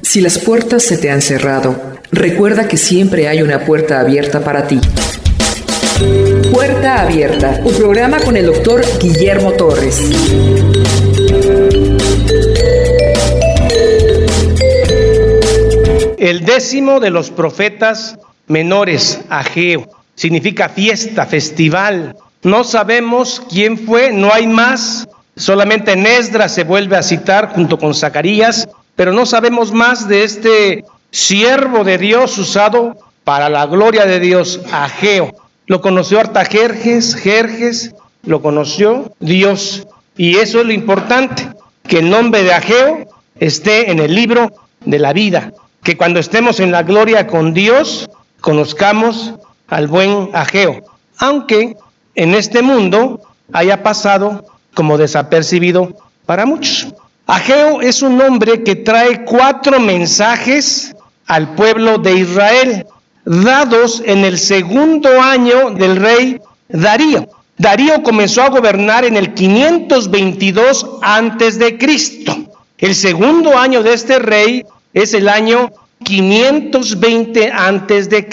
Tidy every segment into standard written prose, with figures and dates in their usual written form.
Si las puertas se te han cerrado, recuerda que siempre hay una puerta abierta para ti. Puerta Abierta, un programa con el doctor Guillermo Torres. El 10º de los profetas menores, Ageo, significa fiesta, festival. No sabemos quién fue, no hay más. Solamente en Esdras se vuelve a citar junto con Zacarías, pero no sabemos más de este siervo de Dios usado para la gloria de Dios, Ageo. Lo conoció Artajerjes, Jerjes, lo conoció Dios. Y eso es lo importante, que el nombre de Ageo esté en el libro de la vida. Que cuando estemos en la gloria con Dios, conozcamos al buen Ageo. Aunque en este mundo haya pasado como desapercibido para muchos. Ageo es un hombre que trae 4 mensajes al pueblo de Israel, dados en el 2º año del rey Darío. Darío comenzó a gobernar en el 522 a.C. El 2º año de este rey es el año 520 a.C.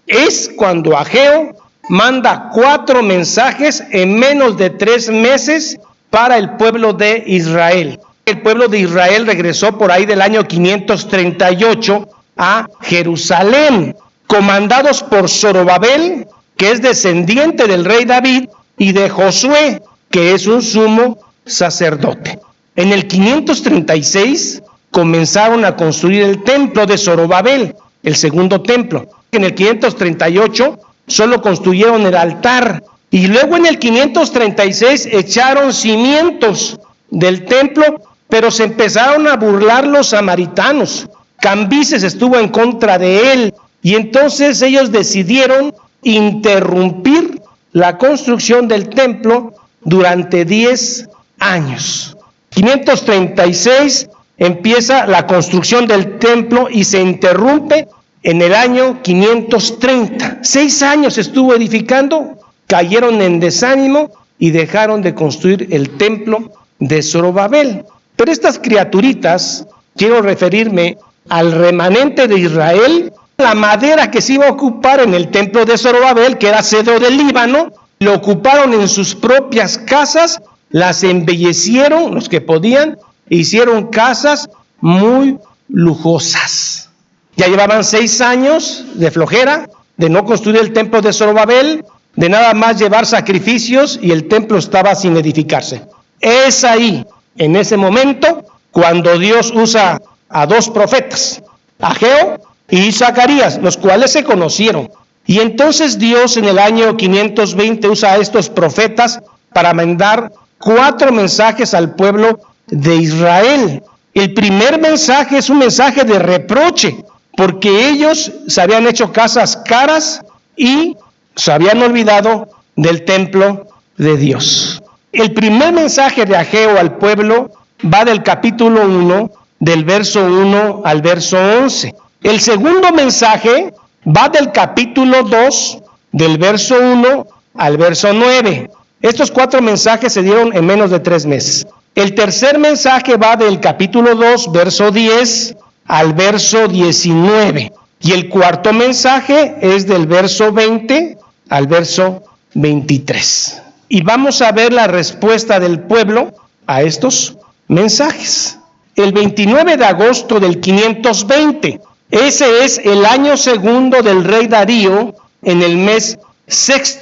Es cuando Ageo manda 4 mensajes en menos de 3 meses para el pueblo de Israel. El pueblo de Israel regresó por ahí del año 538 a Jerusalén, comandados por Zorobabel, que es descendiente del rey David, y de Josué, que es un sumo sacerdote. En el 536 comenzaron a construir el templo de Zorobabel, el segundo templo. En el 538 solo construyeron el altar, y luego en el 536 echaron cimientos del templo, pero se empezaron a burlar los samaritanos. Cambises estuvo en contra de él, y entonces ellos decidieron interrumpir la construcción del templo durante 10 años. 536 empieza la construcción del templo y se interrumpe en el año 530. 6 años estuvo edificando, cayeron en desánimo y dejaron de construir el templo de Zorobabel. Pero estas criaturitas, quiero referirme al remanente de Israel, la madera que se iba a ocupar en el templo de Zorobabel, que era cedro del Líbano, lo ocuparon en sus propias casas, las embellecieron, los que podían, e hicieron casas muy lujosas. Ya llevaban 6 años de flojera, de no construir el templo de Zorobabel, de nada más llevar sacrificios, y el templo estaba sin edificarse. Es ahí, en ese momento, cuando Dios usa a 2 profetas, Ageo y Zacarías, los cuales se conocieron. Y entonces Dios en el año 520 usa a estos profetas para mandar 4 mensajes al pueblo de Israel. El primer mensaje es un mensaje de reproche, porque ellos se habían hecho casas caras y se habían olvidado del templo de Dios. El primer mensaje de Ageo al pueblo va del capítulo 1, del verso 1 al verso 11. El segundo mensaje va del capítulo 2, del verso 1 al verso 9. Estos 4 mensajes se dieron en menos de 3 meses. El tercer mensaje va del capítulo 2, verso 10 al verso 19. Y el cuarto mensaje es del verso 20 al verso 23. Y vamos a ver la respuesta del pueblo a estos mensajes. El 29 de agosto del 520, ese es el año 2 del rey Darío, en el mes 6,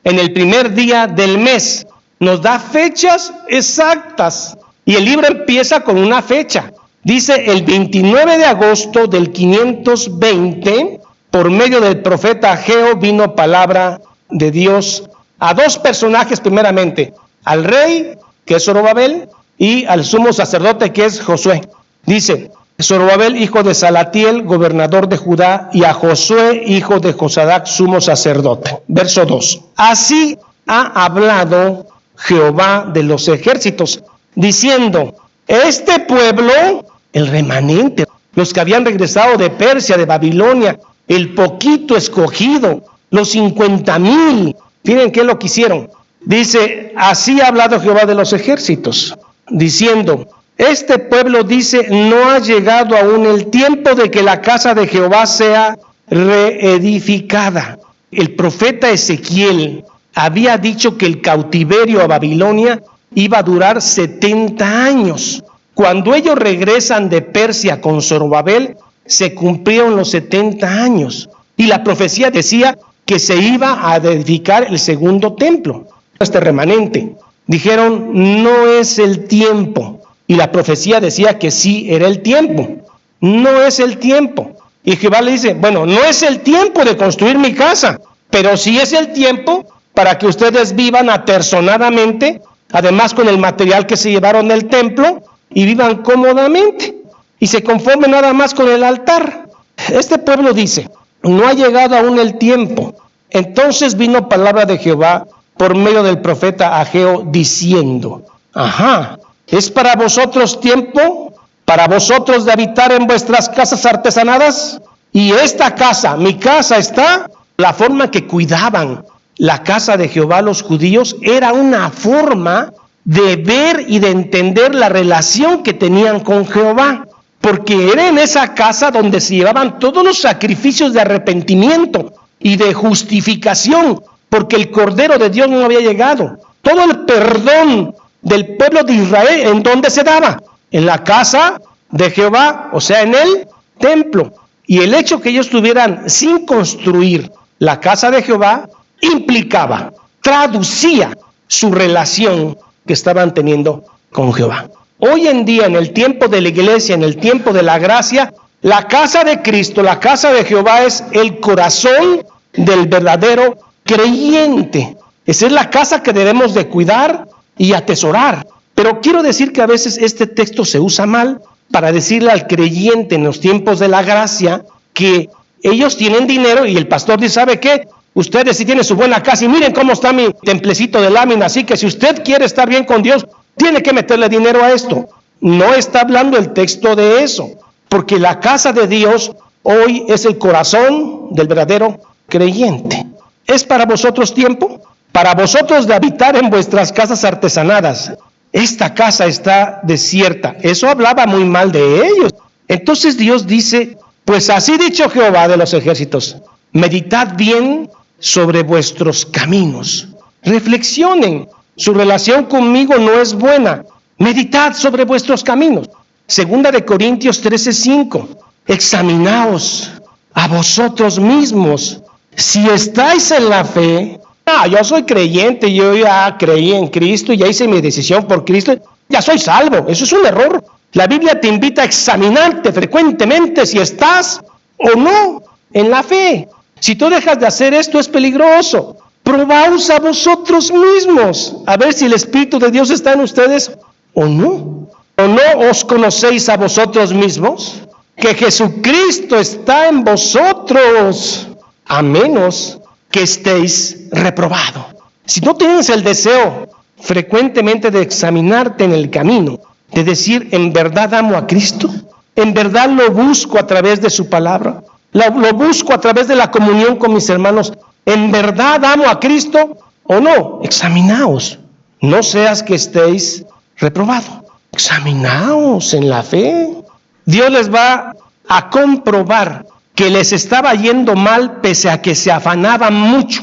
en el primer día del mes. Nos da fechas exactas y el libro empieza con una fecha. Dice el 29 de agosto del 520, por medio del profeta Ageo vino palabra de Dios a 2 personajes primeramente, al rey, que es Zorobabel, y al sumo sacerdote, que es Josué. Dice, Zorobabel, hijo de Salatiel, gobernador de Judá, y a Josué, hijo de Josadac, sumo sacerdote. Verso 2. Así ha hablado Jehová de los ejércitos, diciendo, este pueblo, el remanente, los que habían regresado de Persia, de Babilonia, el poquito escogido, los 50,000, miren qué es lo que hicieron. Dice, así ha hablado Jehová de los ejércitos, diciendo, Este pueblo dice, no ha llegado aún el tiempo de que la casa de Jehová sea reedificada. El profeta Ezequiel había dicho que el cautiverio a Babilonia iba a durar 70 años. Cuando ellos regresan de Persia con Zorobabel, se cumplieron los 70 años. Y la profecía decía que se iba a edificar el segundo templo. Este remanente. Dijeron, no es el tiempo. Y la profecía decía que sí era el tiempo. No es el tiempo. Y Jehová le dice, bueno, no es el tiempo de construir mi casa, pero sí es el tiempo para que ustedes vivan aterzonadamente, además con el material que se llevaron del templo, y vivan cómodamente, y se conformen nada más con el altar. Este pueblo dice, no ha llegado aún el tiempo. Entonces vino palabra de Jehová por medio del profeta Ageo diciendo, ¿es para vosotros tiempo, para vosotros de habitar en vuestras casas artesanadas? Y esta casa, mi casa está, la forma que cuidaban la casa de Jehová los judíos era una forma de ver y de entender la relación que tenían con Jehová, porque era en esa casa donde se llevaban todos los sacrificios de arrepentimiento y de justificación, porque el Cordero de Dios no había llegado. Todo el perdón del pueblo de Israel, ¿en dónde se daba? En la casa de Jehová, o sea, en el templo. Y el hecho que ellos estuvieran sin construir la casa de Jehová implicaba, traducía su relación que estaban teniendo con Jehová. Hoy en día, en el tiempo de la iglesia, en el tiempo de la gracia, la casa de Cristo, la casa de Jehová es el corazón del verdadero creyente. Esa es la casa que debemos de cuidar y atesorar. Pero quiero decir que a veces este texto se usa mal para decirle al creyente en los tiempos de la gracia que ellos tienen dinero y el pastor dice, ¿sabe qué? Ustedes sí tienen su buena casa y miren cómo está mi templecito de lámina, así que si usted quiere estar bien con Dios, tiene que meterle dinero a esto. No está hablando el texto de eso, porque la casa de Dios hoy es el corazón del verdadero creyente. ¿Es para vosotros tiempo? Para vosotros de habitar en vuestras casas artesanadas. Esta casa está desierta. Eso hablaba muy mal de ellos. Entonces Dios dice, pues así dicho Jehová de los ejércitos, meditad bien sobre vuestros caminos. Reflexionen, su relación conmigo no es buena. Meditad sobre vuestros caminos. Segunda de Corintios 13:5. Examinaos a vosotros mismos si estáis en la fe. Yo soy creyente, yo ya creí en Cristo y ya hice mi decisión por Cristo, ya soy salvo. Eso es un error. La Biblia te invita a examinarte frecuentemente si estás o no en la fe. Si tú dejas de hacer esto es peligroso. Probaos a vosotros mismos, a ver si el Espíritu de Dios está en ustedes o no. ¿O no os conocéis a vosotros mismos? Que Jesucristo está en vosotros, a menos que estéis reprobados. Si no tienes el deseo frecuentemente de examinarte en el camino, de decir, ¿en verdad amo a Cristo? ¿En verdad lo busco a través de su palabra? ¿Lo busco a través de la comunión con mis hermanos? ¿En verdad amo a Cristo o no? Examinaos, no seas que estéis reprobados. Examinaos en la fe. Dios les va a comprobar que les estaba yendo mal pese a que se afanaban mucho,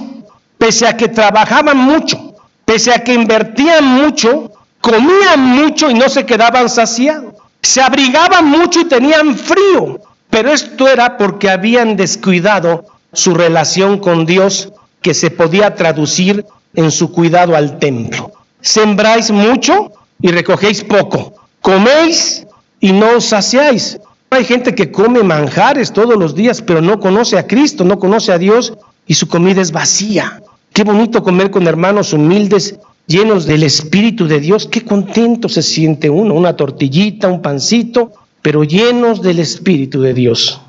pese a que trabajaban mucho, pese a que invertían mucho, comían mucho y no se quedaban saciados, se abrigaban mucho y tenían frío, pero esto era porque habían descuidado su relación con Dios, que se podía traducir en su cuidado al templo. Sembráis mucho y recogéis poco, coméis y no os saciáis. Hay gente que come manjares todos los días, pero no conoce a Cristo, no conoce a Dios y su comida es vacía. Qué bonito comer con hermanos humildes, llenos del Espíritu de Dios. Qué contento se siente uno, una tortillita, un pancito, pero llenos del Espíritu de Dios.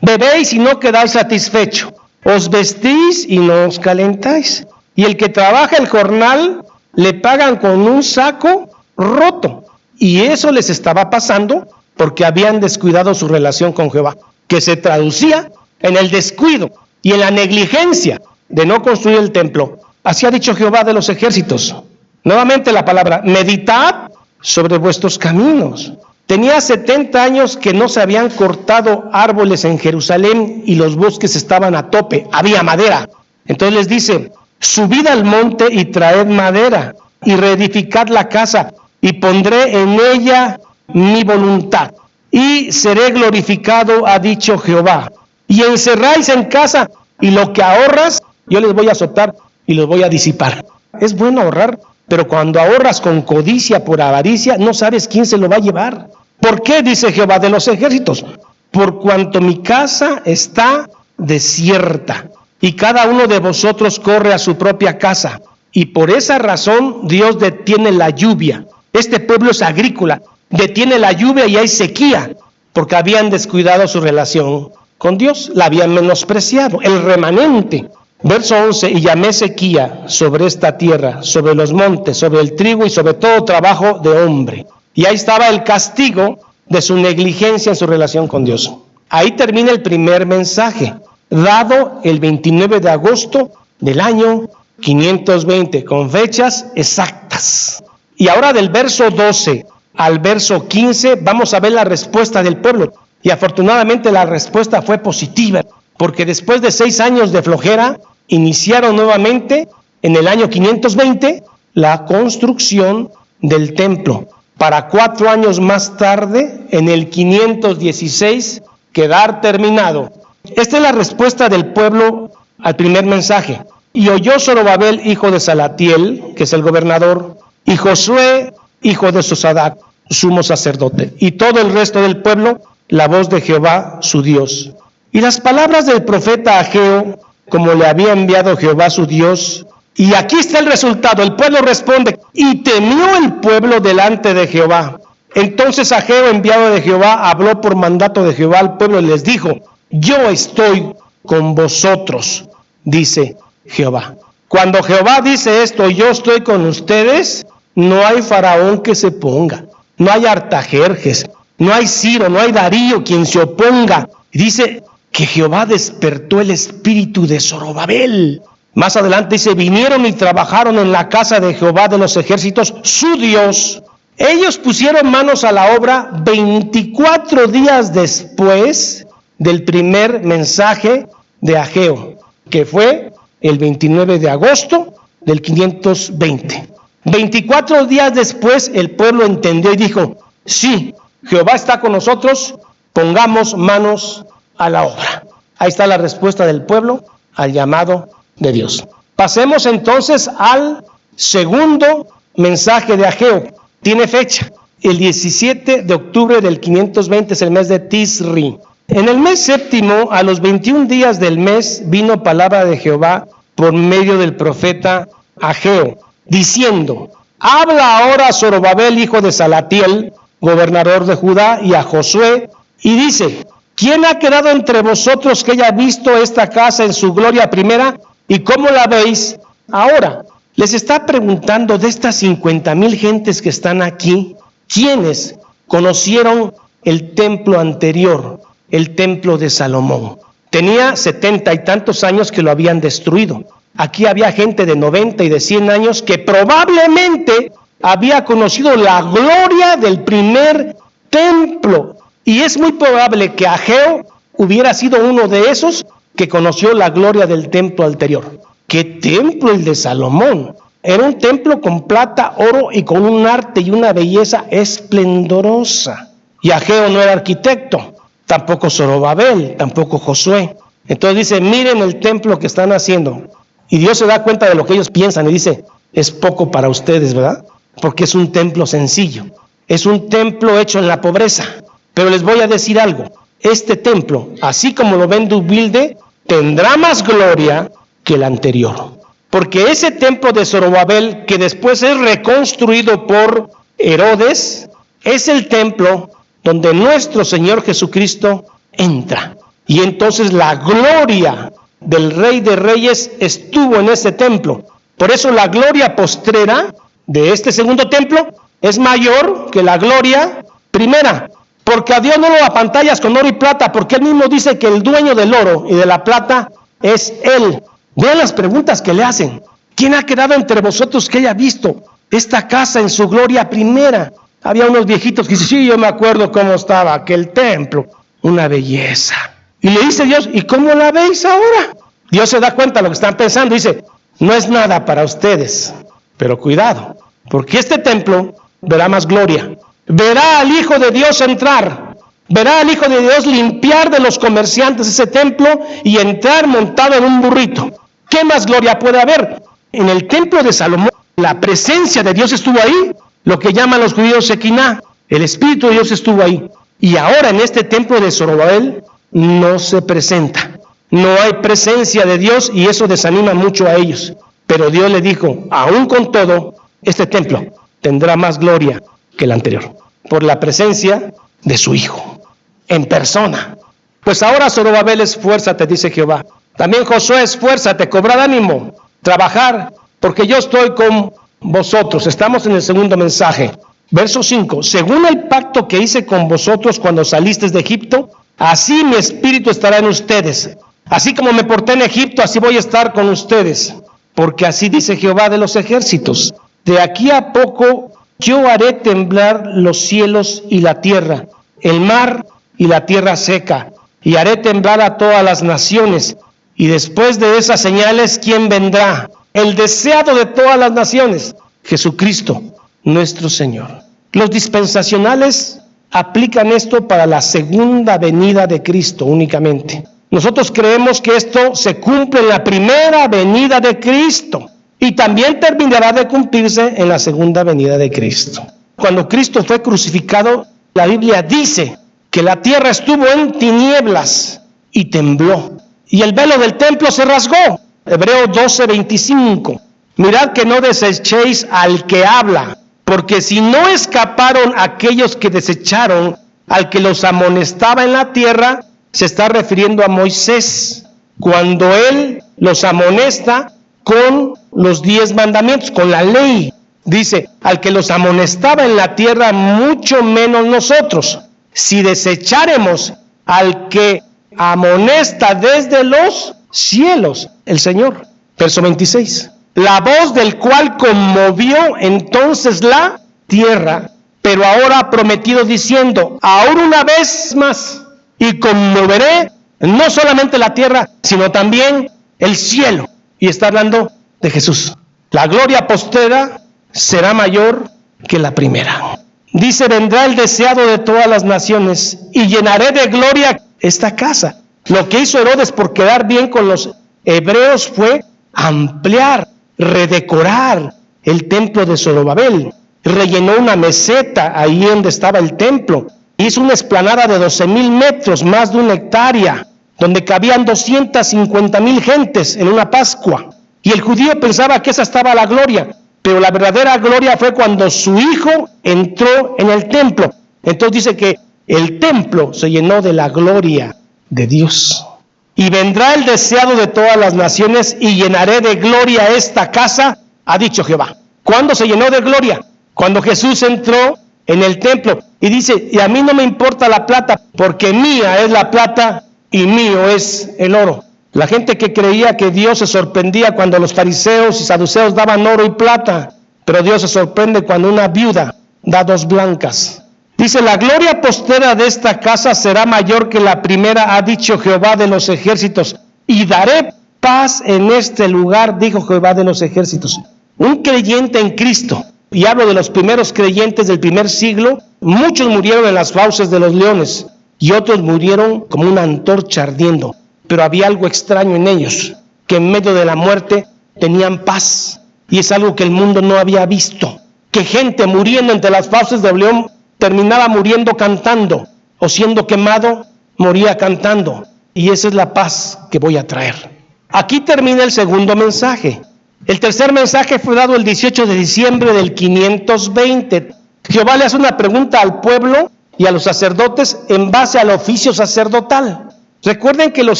Bebéis y no quedáis satisfechos. Os vestís y no os calentáis. Y el que trabaja el jornal le pagan con un saco roto. Y eso les estaba pasando porque habían descuidado su relación con Jehová, que se traducía en el descuido y en la negligencia de no construir el templo. Así ha dicho Jehová de los ejércitos. Nuevamente la palabra, meditad sobre vuestros caminos. Tenía 70 años que no se habían cortado árboles en Jerusalén y los bosques estaban a tope, había madera. Entonces les dice, subid al monte y traed madera y reedificad la casa y pondré en ella mi voluntad y seré glorificado, ha dicho Jehová. Y encerráis en casa y lo que ahorras, yo les voy a azotar y los voy a disipar. Es bueno ahorrar, pero cuando ahorras con codicia por avaricia, no sabes quién se lo va a llevar. ¿Por qué? Dice Jehová de los ejércitos. Por cuanto mi casa está desierta y cada uno de vosotros corre a su propia casa. Y por esa razón Dios detiene la lluvia. Este pueblo es agrícola, detiene la lluvia y hay sequía, porque habían descuidado su relación con Dios, la habían menospreciado, el remanente. Verso 11, y llamé sequía sobre esta tierra, sobre los montes, sobre el trigo y sobre todo trabajo de hombre. Y ahí estaba el castigo de su negligencia en su relación con Dios. Ahí termina el primer mensaje, dado el 29 de agosto del año 520, con fechas exactas. Y ahora del verso 12 al verso 15 vamos a ver la respuesta del pueblo. Y afortunadamente la respuesta fue positiva, porque después de 6 años de flojera, iniciaron nuevamente en el año 520 la construcción del templo, para 4 años más tarde, en el 516, quedar terminado. Esta es la respuesta del pueblo al primer mensaje. Y oyó Zorobabel, hijo de Salatiel, que es el gobernador, y Josué, hijo de Sosadac, sumo sacerdote, y todo el resto del pueblo, la voz de Jehová, su Dios. Y las palabras del profeta Ageo, como le había enviado Jehová su Dios. Y aquí está el resultado. El pueblo responde, y temió el pueblo delante de Jehová. Entonces Ageo, enviado de Jehová, habló por mandato de Jehová al pueblo y les dijo, yo estoy con vosotros, dice Jehová. Cuando Jehová dice esto, yo estoy con ustedes, no hay faraón que se ponga, no hay Artajerjes, no hay Ciro, no hay Darío quien se oponga. Dice que Jehová despertó el espíritu de Zorobabel. Más adelante dice, vinieron y trabajaron en la casa de Jehová de los ejércitos, su Dios. Ellos pusieron manos a la obra 24 días después del primer mensaje de Ageo, que fue el 29 de agosto del 520. 24 días después el pueblo entendió y dijo, sí, Jehová está con nosotros, pongamos manos a la obra. Ahí está la respuesta del pueblo al llamado de Dios. Pasemos entonces al segundo mensaje de Ageo. Tiene fecha, el 17 de octubre del 520, es el mes de Tisri. En el mes séptimo, a los 21 días del mes, vino palabra de Jehová por medio del profeta Ageo, diciendo, habla ahora a Zorobabel, hijo de Salatiel, gobernador de Judá, y a Josué, y dice, ¿quién ha quedado entre vosotros que haya visto esta casa en su gloria primera? ¿Y cómo la veis ahora? Les está preguntando de estas 50,000 gentes que están aquí, ¿quiénes conocieron el templo anterior, el templo de Salomón? Tenía 70 y tantos años que lo habían destruido. Aquí había gente de 90 y de 100 años que probablemente había conocido la gloria del primer templo. Y es muy probable que Ageo hubiera sido uno de esos que conoció la gloria del templo anterior. ¿Qué templo el de Salomón? Era un templo con plata, oro y con un arte y una belleza esplendorosa. Y Ageo no era arquitecto, tampoco Zorobabel, tampoco Josué. Entonces dice, miren el templo que están haciendo. Y Dios se da cuenta de lo que ellos piensan y dice, es poco para ustedes, ¿verdad? Porque es un templo sencillo, es un templo hecho en la pobreza. Pero les voy a decir algo, este templo, así como lo ven de humilde, tendrá más gloria que el anterior. Porque ese templo de Zorobabel, que después es reconstruido por Herodes, es el templo donde nuestro Señor Jesucristo entra. Y entonces la gloria del Rey de Reyes estuvo en ese templo. Por eso la gloria postrera de este segundo templo es mayor que la gloria primera. Porque a Dios no lo apantallas con oro y plata, porque Él mismo dice que el dueño del oro y de la plata es Él. Vean las preguntas que le hacen. ¿Quién ha quedado entre vosotros que haya visto esta casa en su gloria primera? Había unos viejitos que dicen, sí, yo me acuerdo cómo estaba aquel templo, una belleza. Y le dice Dios, ¿y cómo la veis ahora? Dios se da cuenta de lo que están pensando, dice, no es nada para ustedes, pero cuidado, porque este templo verá más gloria. Verá al Hijo de Dios entrar, verá al Hijo de Dios limpiar de los comerciantes ese templo y entrar montado en un burrito. ¿Qué más gloria puede haber? En el templo de Salomón, la presencia de Dios estuvo ahí, lo que llaman los judíos Shekinah, el Espíritu de Dios estuvo ahí. Y ahora en este templo de Zorobabel no se presenta. No hay presencia de Dios y eso desanima mucho a ellos. Pero Dios le dijo, aún con todo, este templo tendrá más gloria que el anterior, por la presencia de su Hijo, en persona. Pues ahora Zorobabel, esfuérzate, dice Jehová. También Josué, esfuérzate, cobrad ánimo, trabajar, porque yo estoy con vosotros. Estamos en el segundo mensaje. Verso 5. Según el pacto que hice con vosotros cuando salisteis de Egipto, así mi espíritu estará en ustedes. Así como me porté en Egipto, así voy a estar con ustedes. Porque así dice Jehová de los ejércitos. De aquí a poco yo haré temblar los cielos y la tierra, el mar y la tierra seca, y haré temblar a todas las naciones. Y después de esas señales, ¿quién vendrá? El deseado de todas las naciones, Jesucristo, nuestro Señor. Los dispensacionales aplican esto para la segunda venida de Cristo únicamente. Nosotros creemos que esto se cumple en la primera venida de Cristo y también terminará de cumplirse en la segunda venida de Cristo. Cuando Cristo fue crucificado, la Biblia dice que la tierra estuvo en tinieblas y tembló, y el velo del templo se rasgó. Hebreos 12:25. Mirad que no desechéis al que habla, porque si no escaparon aquellos que desecharon al que los amonestaba en la tierra, se está refiriendo a Moisés, cuando él los amonesta con los 10 mandamientos, con la ley. Dice, al que los amonestaba en la tierra, mucho menos nosotros, si desecháremos al que amonesta desde los cielos, el Señor. Verso 26. La voz del cual conmovió entonces la tierra, pero ahora ha prometido diciendo, ahora una vez más, y conmoveré no solamente la tierra, sino también el cielo. Y está hablando de Jesús. La gloria postera será mayor que la primera. Dice, vendrá el deseado de todas las naciones y llenaré de gloria esta casa. Lo que hizo Herodes por quedar bien con los hebreos fue ampliar, redecorar el templo de Zorobabel. Rellenó una meseta ahí donde estaba el templo. Hizo una explanada de 12,000 metros, más de 1 hectárea, donde cabían 250,000 gentes en una Pascua. Y el judío pensaba que esa estaba la gloria, pero la verdadera gloria fue cuando su hijo entró en el templo. Entonces dice que el templo se llenó de la gloria de Dios. Y vendrá el deseado de todas las naciones y llenaré de gloria esta casa, ha dicho Jehová. ¿Cuándo se llenó de gloria? Cuando Jesús entró en el templo y dice, y a mí no me importa la plata, porque mía es la plata y mío es el oro. La gente que creía que Dios se sorprendía cuando los fariseos y saduceos daban oro y plata, pero Dios se sorprende cuando una viuda da 2 blancas. Dice, la gloria postera de esta casa será mayor que la primera, ha dicho Jehová de los ejércitos, y daré paz en este lugar, dijo Jehová de los ejércitos. Un creyente en Cristo, y hablo de los primeros creyentes del primer siglo, muchos murieron en las fauces de los leones, y otros murieron como una antorcha ardiendo. Pero había algo extraño en ellos, que en medio de la muerte tenían paz, y es algo que el mundo no había visto, que gente muriendo entre las fauces del león terminaba muriendo cantando, o siendo quemado, moría cantando, y esa es la paz que voy a traer. Aquí termina el segundo mensaje. El tercer mensaje fue dado el 18 de diciembre del 520. Jehová le hace una pregunta al pueblo y a los sacerdotes en base al oficio sacerdotal. Recuerden que los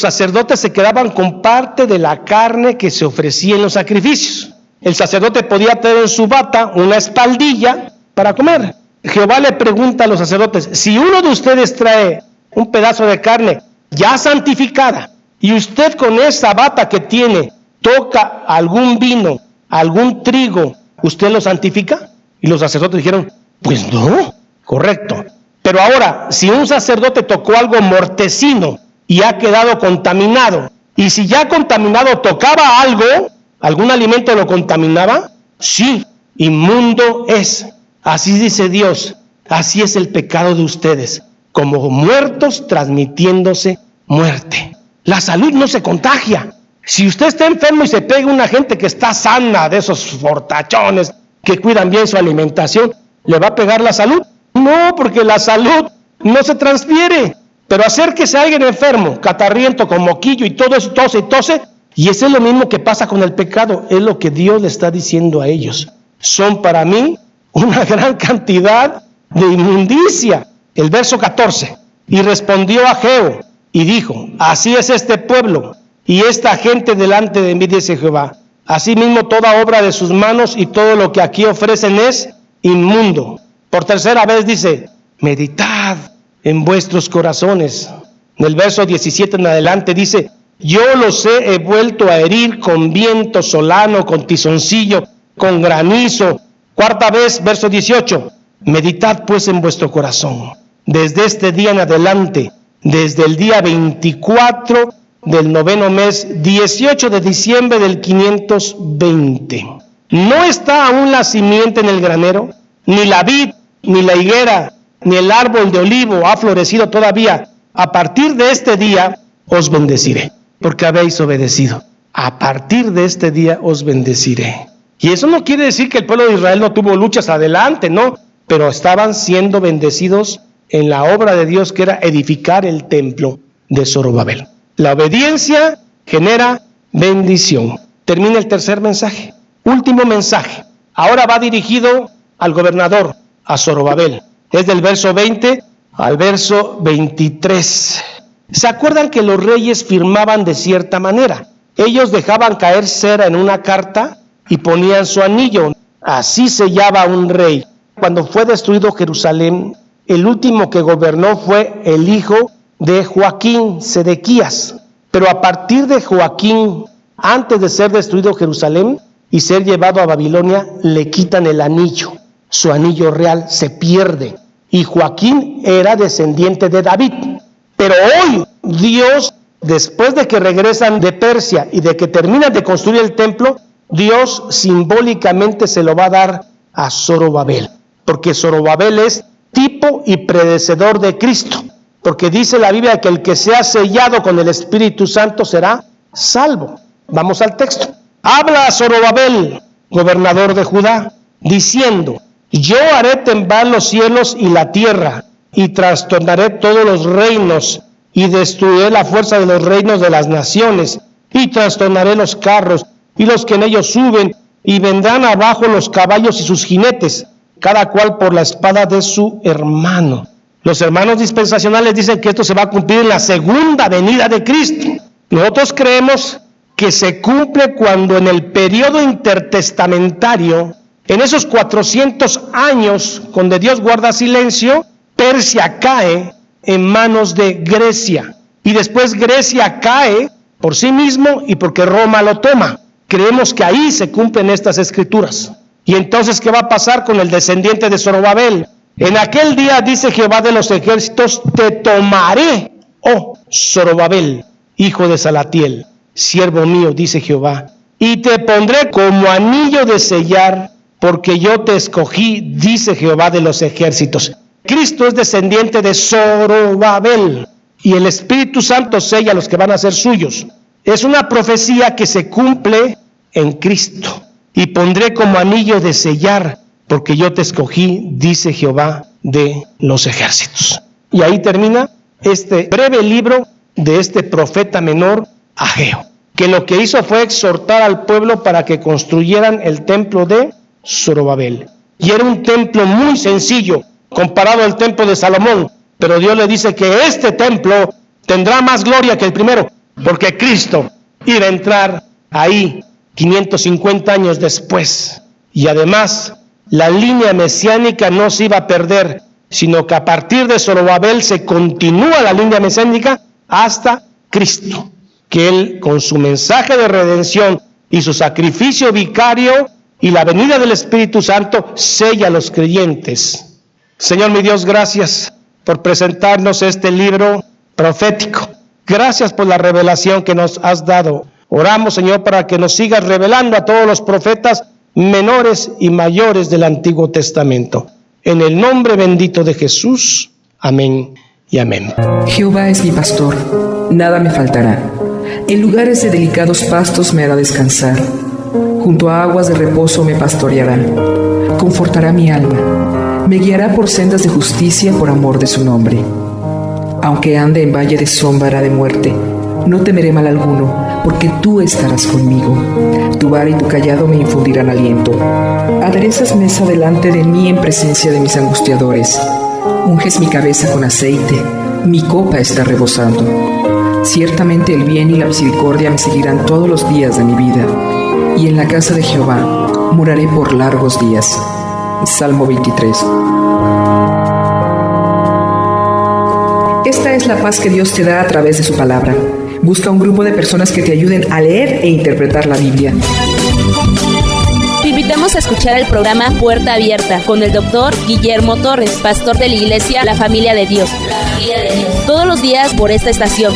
sacerdotes se quedaban con parte de la carne que se ofrecía en los sacrificios. El sacerdote podía tener en su bata una espaldilla para comer. Jehová le pregunta a los sacerdotes, si uno de ustedes trae un pedazo de carne ya santificada y usted con esa bata que tiene toca algún vino, algún trigo, ¿usted lo santifica? Y los sacerdotes dijeron, Pues no, correcto. Pero ahora, si un sacerdote tocó algo mortecino y ha quedado contaminado, y si ya contaminado tocaba algo, ¿algún alimento lo contaminaba? Sí, inmundo es. Así dice Dios, así es el pecado de ustedes, como muertos transmitiéndose muerte. La salud no se contagia. Si usted está enfermo y se pega una gente que está sana, de esos fortachones que cuidan bien su alimentación, ¿le va a pegar la salud? No, porque la salud no se transfiere. Pero hacer que se alguien enfermo, catarriento, con moquillo y todo eso, tose, y eso es lo mismo que pasa con el pecado, es lo que Dios le está diciendo a ellos. Son para mí una gran cantidad de inmundicia. El verso 14, y respondió Ageo y dijo, así es este pueblo y esta gente delante de mí, dice Jehová. Asimismo toda obra de sus manos y todo lo que aquí ofrecen es inmundo. Por tercera vez dice, meditad en vuestros corazones. En el verso 17 en adelante dice, yo los he vuelto a herir con viento solano, con tizoncillo, con granizo. Cuarta vez, verso 18, meditad pues en vuestro corazón. Desde este día en adelante, desde el día 24 del 9º mes, 18 de diciembre del 520. No está aún la simiente en el granero, ni la vid, ni la higuera, ni el árbol de olivo ha florecido todavía. A partir de este día os bendeciré, porque habéis obedecido. A partir de este día os bendeciré. Y eso no quiere decir que el pueblo de Israel no tuvo luchas adelante, no, pero estaban siendo bendecidos en la obra de Dios, que era edificar el templo de Zorobabel. La obediencia genera bendición. Termina el tercer mensaje. Último mensaje. Ahora va dirigido al gobernador, a Zorobabel. Es del verso 20 al verso 23. ¿Se acuerdan que los reyes firmaban de cierta manera? Ellos dejaban caer cera en una carta y ponían su anillo. Así sellaba un rey. Cuando fue destruido Jerusalén, el último que gobernó fue el hijo de Joaquín, Sedequías. Pero a partir de Joaquín, antes de ser destruido Jerusalén y ser llevado a Babilonia, le quitan el anillo. Su anillo real se pierde. Y Joaquín era descendiente de David. Pero hoy Dios, después de que regresan de Persia y de que terminan de construir el templo, Dios simbólicamente se lo va a dar a Zorobabel. Porque Zorobabel es tipo y predecesor de Cristo. Porque dice la Biblia que el que sea sellado con el Espíritu Santo será salvo. Vamos al texto. Habla a Zorobabel, gobernador de Judá, diciendo, yo haré temblar los cielos y la tierra, y trastornaré todos los reinos, y destruiré la fuerza de los reinos de las naciones, y trastornaré los carros, y los que en ellos suben, y vendrán abajo los caballos y sus jinetes, cada cual por la espada de su hermano. Los hermanos dispensacionales dicen que esto se va a cumplir en la segunda venida de Cristo. Nosotros creemos que se cumple cuando en el periodo intertestamentario, en esos 400 años donde Dios guarda silencio, Persia cae en manos de Grecia. Y después Grecia cae por sí mismo y porque Roma lo toma. Creemos que ahí se cumplen estas escrituras. Y entonces, ¿qué va a pasar con el descendiente de Zorobabel? En aquel día, dice Jehová de los ejércitos, te tomaré, oh Zorobabel, hijo de Salatiel, siervo mío, dice Jehová, y te pondré como anillo de sellar, porque yo te escogí, dice Jehová de los ejércitos. Cristo es descendiente de Zorobabel, y el Espíritu Santo sella a los que van a ser suyos. Es una profecía que se cumple en Cristo. Y pondré como anillo de sellar, porque yo te escogí, dice Jehová de los ejércitos. Y ahí termina este breve libro de este profeta menor, Ageo, que lo que hizo fue exhortar al pueblo para que construyeran el templo de Zorobabel. Y era un templo muy sencillo, comparado al templo de Salomón. Pero Dios le dice que este templo tendrá más gloria que el primero, porque Cristo iba a entrar ahí 550 años después. Y además, la línea mesiánica no se iba a perder, sino que a partir de Zorobabel se continúa la línea mesiánica hasta Cristo, que Él, con su mensaje de redención y su sacrificio vicario, y la venida del Espíritu Santo sella a los creyentes. Señor mi Dios, gracias por presentarnos este libro profético. Gracias por la revelación que nos has dado. Oramos, Señor, para que nos sigas revelando a todos los profetas menores y mayores del Antiguo Testamento. En el nombre bendito de Jesús. Amén y amén. Jehová es mi pastor, nada me faltará. En lugares de delicados pastos me hará descansar. Junto a aguas de reposo me pastoreará. Confortará mi alma. Me guiará por sendas de justicia por amor de su nombre. Aunque ande en valle de sombra de muerte, no temeré mal alguno, porque tú estarás conmigo. Tu vara y tu cayado me infundirán aliento. Aderezas mesa delante de mí en presencia de mis angustiadores. Unges mi cabeza con aceite, mi copa está rebosando. Ciertamente el bien y la misericordia me seguirán todos los días de mi vida, y en la casa de Jehová moraré por largos días. Salmo 23. Esta es la paz que Dios te da a través de su palabra. Busca un grupo de personas que te ayuden a leer e interpretar la Biblia. Te invitamos a escuchar el programa Puerta Abierta con el Dr. Guillermo Torres, pastor de la iglesia La Familia de Dios. Todos los días por esta estación.